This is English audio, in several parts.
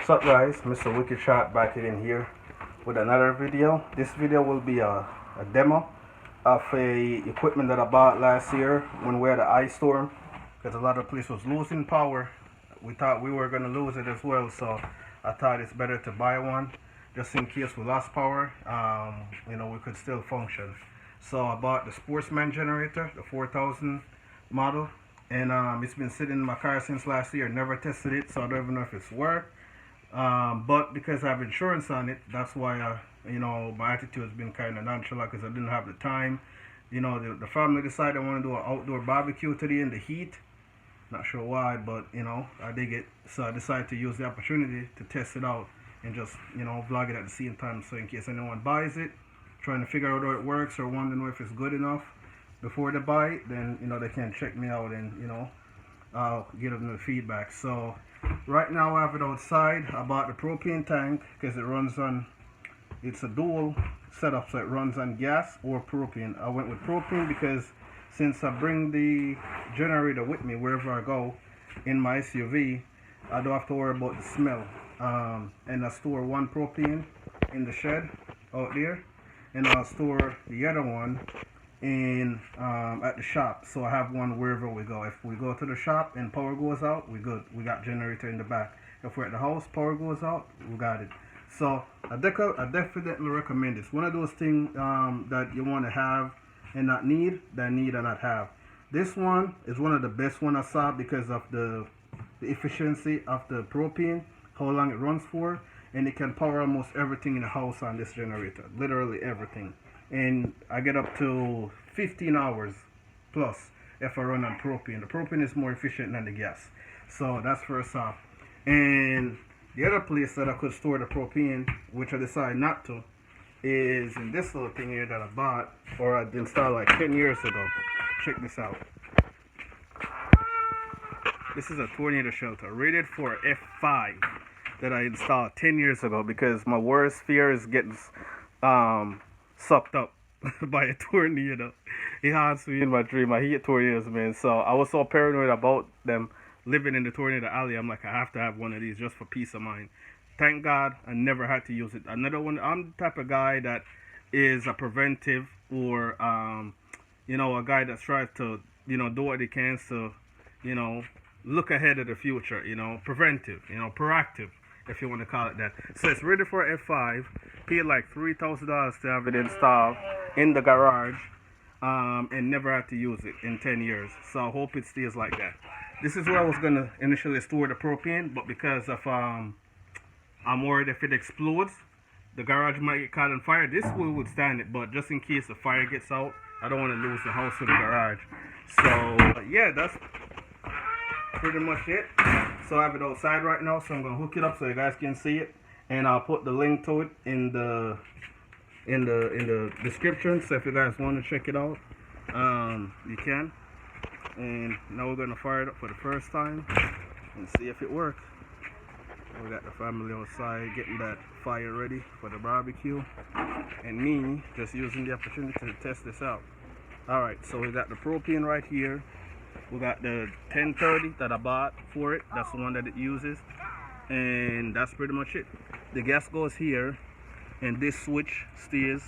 What's up guys, Mr. Wicked Shot back in here with another video. This video will be a demo of a equipment that I bought last year when we had an ice storm, because a lot of place was losing power. We thought we were going to lose it as well, so I thought it's better to buy one just in case we lost power. We could still function. So I bought the Sportsman generator, the 4000 model, and it's been sitting in my car since last year. Never tested it, so I don't even know if it's worked. But because I have insurance on it, that's why my attitude has been kind of nonchalant, because I didn't have the time. The family decided I want to do an outdoor barbecue today in the heat. Not sure why, but I dig it. So I decided to use the opportunity to test it out and just vlog it at the same time. So in case anyone buys it, trying to figure out how it works or wondering if it's good enough before they buy it, then they can check me out and I'll give them the feedback. So right now I have it outside. I bought the propane tank because it's a dual setup, so it runs on gas or propane. I went with propane because since I bring the generator with me wherever I go in my SUV, I don't have to worry about the smell. And I store one propane in the shed out there, and I'll store the other one in at the shop, so I have one wherever we go. If we go to the shop and power goes out, we good. We got generator in the back. If we're at the house, power goes out, we got it. So I definitely recommend this. One of those things that you want to have and not need, that need and not have. This one is one of the best one I saw because of the efficiency of the propane, how long it runs for, and it can power almost everything in the house on this generator, literally everything. And I get up to 15 hours plus if I run on propane. The propane is more efficient than the gas. So that's first off. And the other place that I could store the propane, which I decided not to, is in this little thing here that I bought, or I installed like 10 years ago. Check this out. This is a tornado shelter rated for F5 that I installed 10 years ago because my worst fear is getting sucked up by a tornado. It haunts me in my dream. I hate tornadoes, man. So I was so paranoid about them living in the tornado alley. I'm like, I have to have one of these just for peace of mind. Thank God I never had to use it. Another one, I'm the type of guy that is a preventive, or a guy that tries to do what he can to look ahead of the future, preventive, proactive, if you want to call it that. So it's ready for F5. Paid like $3,000 to have it installed in the garage, and never had to use it in 10 years. So I hope it stays like that. This is where I was going to initially store the propane, but because of I'm worried if it explodes, the garage might get caught on fire. This will withstand it, but just in case the fire gets out, I don't want to lose the house or the garage. So yeah, that's pretty much it. So I have it outside right now, so I'm gonna hook it up so you guys can see it, and I'll put the link to it in the description. So if you guys want to check it out, you can. And now we're gonna fire it up for the first time and see if it works. We got the family outside getting that fire ready for the barbecue, and me just using the opportunity to test this out. Alright, so we got the propane right here. We got the 1030 that I bought for it. That's the one that it uses, and that's pretty much it. The gas goes here, and this switch stays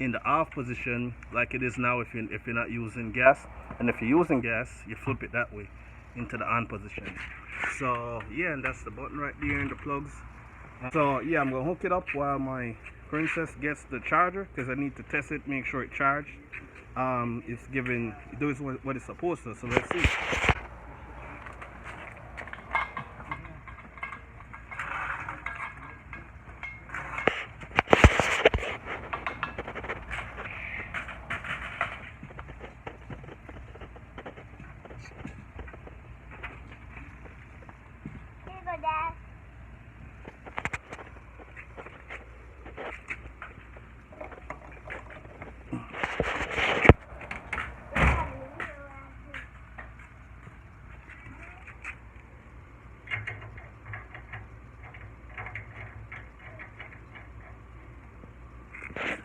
in the off position like it is now if you're not using gas. And if you're using gas, you flip it that way into the on position. So yeah, and that's the button right there in the plugs. So yeah, I'm gonna hook it up while my princess gets the charger, because I need to test it, make sure it charged. It does what it's supposed to. So let's see.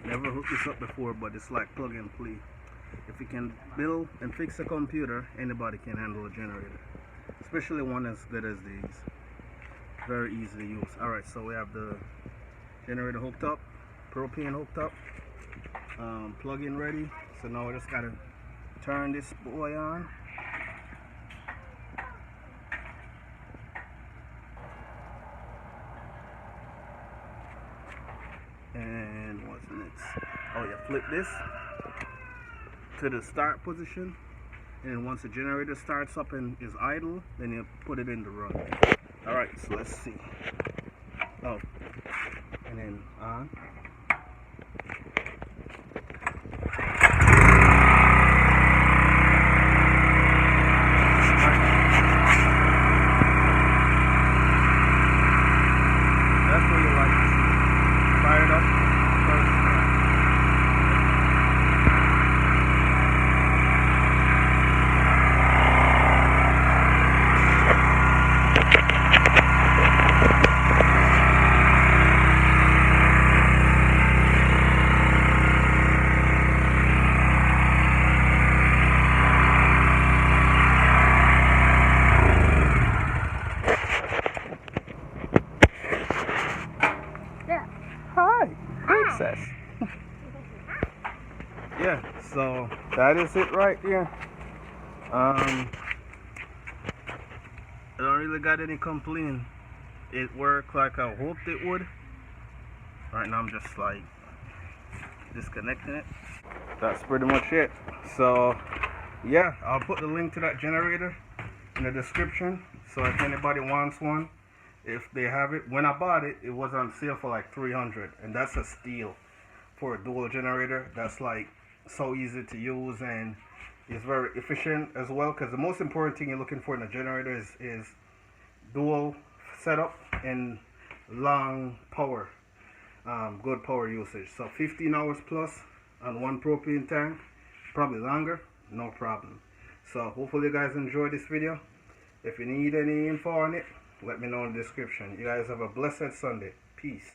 Never hooked this up before, but it's like plug and play. If you can build and fix a computer, anybody can handle a generator, especially one as good as these. very easy to use. Alright, so we have the generator hooked up, propane hooked up, plug-in ready. So now we just gotta turn this boy on. And what's next? Oh, you flip this to the start position, and once the generator starts up and is idle, then you put it in the run. Alright, so let's see. Oh, and then on. That's what you like to see. Fire it up. First time. Hi, princess. Yeah, so that is it right there. I don't really got any complaint. It worked like I hoped it would. Right now I'm just like disconnecting it. That's pretty much it. So yeah, I'll put the link to that generator in the description, so if anybody wants one, if they have it. When I bought it, it was on sale for like $300, and that's a steal for a dual generator. That's like so easy to use, and it's very efficient as well, because the most important thing you're looking for in a generator is dual setup and long power, good power usage. So 15 hours plus on one propane tank, probably longer, no problem. So hopefully you guys enjoyed this video. If you need any info on it, let me know in the description. You guys have a blessed Sunday. Peace.